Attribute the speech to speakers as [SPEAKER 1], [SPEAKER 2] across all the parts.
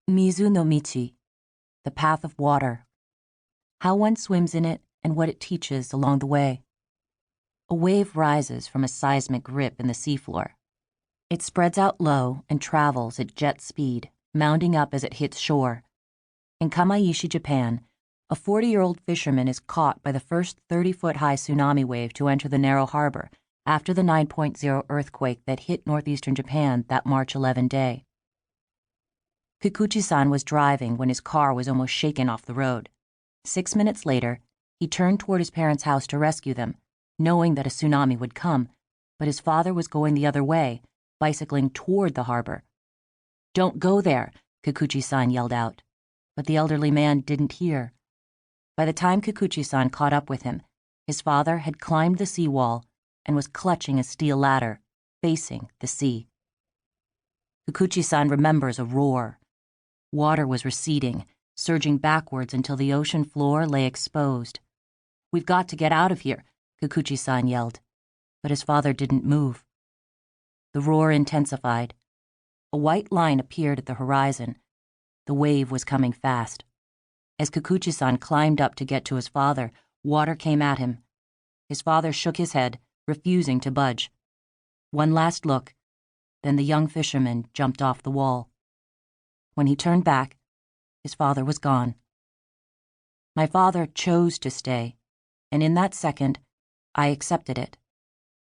[SPEAKER 1] Mizu no Michi, the path of water. How one swims in it and what it teaches along the way. A wave rises from a seismic rip in the seafloor. It spreads out low and travels at jet speed, mounting up as it hits shore. In Kamaishi, Japan, a 40-year-old fisherman is caught by the first 30-foot-high tsunami wave to enter the narrow harbor after the 9.0 earthquake that hit northeastern Japan that March 11 day. Kikuchi-san was driving when his car was almost shaken off the road. 6 minutes later, he turned toward his parents' house to rescue them, knowing that a tsunami would come, but his father was going the other way, bicycling toward the harbor. "Don't go there," Kikuchi-san yelled out, but the elderly man didn't hear. By the time Kikuchi-san caught up with him, his father had climbed the seawall and was clutching a steel ladder, facing the sea. Kikuchi-san remembers a roar. Water was receding, surging backwards until the ocean floor lay exposed. "We've got to get out of here," Kikuchi-san yelled, but his father didn't move. The roar intensified. A white line appeared at the horizon. The wave was coming fast. As Kikuchi-san climbed up to get to his father, water came at him. His father shook his head, refusing to budge. One last look, then the young fisherman jumped off the wall. When he turned back, his father was gone. My father chose to stay, and in that second, I accepted it,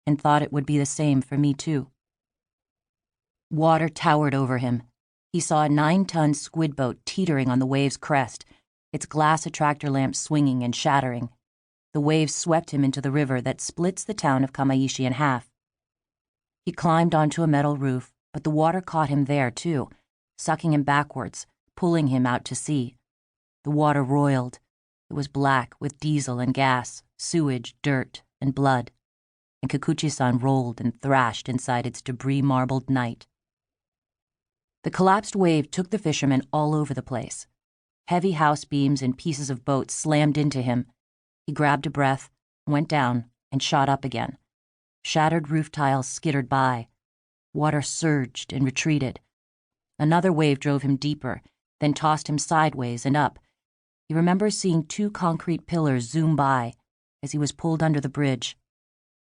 [SPEAKER 1] and thought it would be the same for me too. Water towered over him. He saw a 9-ton squid boat teetering on the wave's crest, its glass attractor lamps swinging and shattering. The waves swept him into the river that splits the town of Kamaishi in half. He climbed onto a metal roof, but the water caught him there too, sucking him backwards, pulling him out to sea. The water roiled. It was black with diesel and gas, sewage, dirt, and blood, and Kikuchi-san rolled and thrashed inside its debris-marbled night. The collapsed wave took the fisherman all over the place. Heavy house beams and pieces of boat slammed into him. He grabbed a breath, went down, and shot up again. Shattered roof tiles skittered by. Water surged and retreated. Another wave drove him deeper, then tossed him sideways and up. He remembers seeing 2 concrete pillars zoom by as he was pulled under the bridge.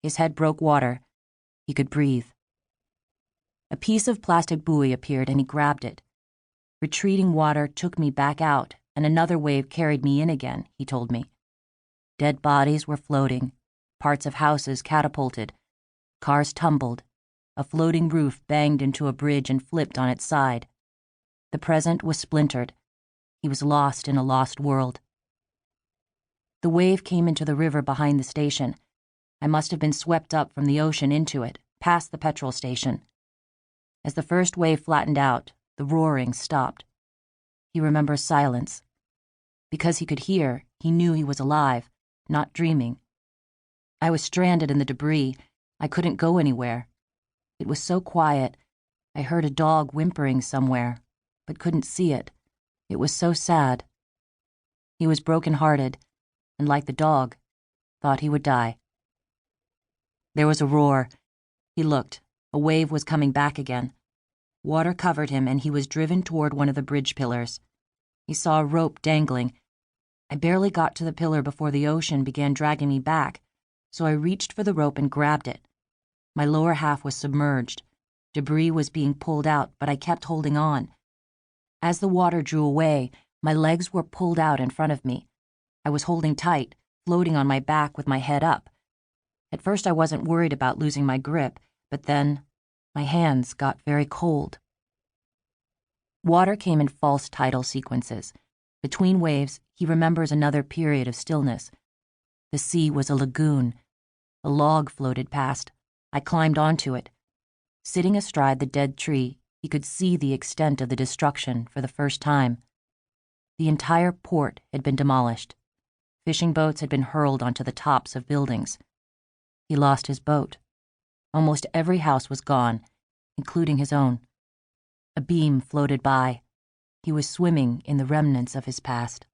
[SPEAKER 1] His head broke water. He could breathe. A piece of plastic buoy appeared and he grabbed it. Retreating water took me back out, and another wave carried me in again, he told me. Dead bodies were floating, parts of houses catapulted, cars tumbled, a floating roof banged into a bridge and flipped on its side. The present was splintered. He was lost in a lost world. The wave came into the river behind the station. I must have been swept up from the ocean into it, past the petrol station. As the first wave flattened out, the roaring stopped. He remembers silence. Because he could hear, he knew he was alive, not dreaming. I was stranded in the debris. I couldn't go anywhere. It was so quiet. I heard a dog whimpering somewhere, but couldn't see it. It was so sad. He was broken-hearted, and like the dog, thought he would die. There was a roar. He looked. A wave was coming back again. Water covered him, and he was driven toward one of the bridge pillars. He saw a rope dangling. I barely got to the pillar before the ocean began dragging me back, so I reached for the rope and grabbed it. My lower half was submerged. Debris was being pulled out, but I kept holding on. As the water drew away, my legs were pulled out in front of me. I was holding tight, floating on my back with my head up. At first I wasn't worried about losing my grip, but then my hands got very cold. Water came in false tidal sequences. Between waves, he remembers another period of stillness. The sea was a lagoon. A log floated past. I climbed onto it. Sitting astride the dead tree, he could see the extent of the destruction for the first time. The entire port had been demolished. Fishing boats had been hurled onto the tops of buildings. He lost his boat. Almost every house was gone, including his own. A beam floated by. He was swimming in the remnants of his past.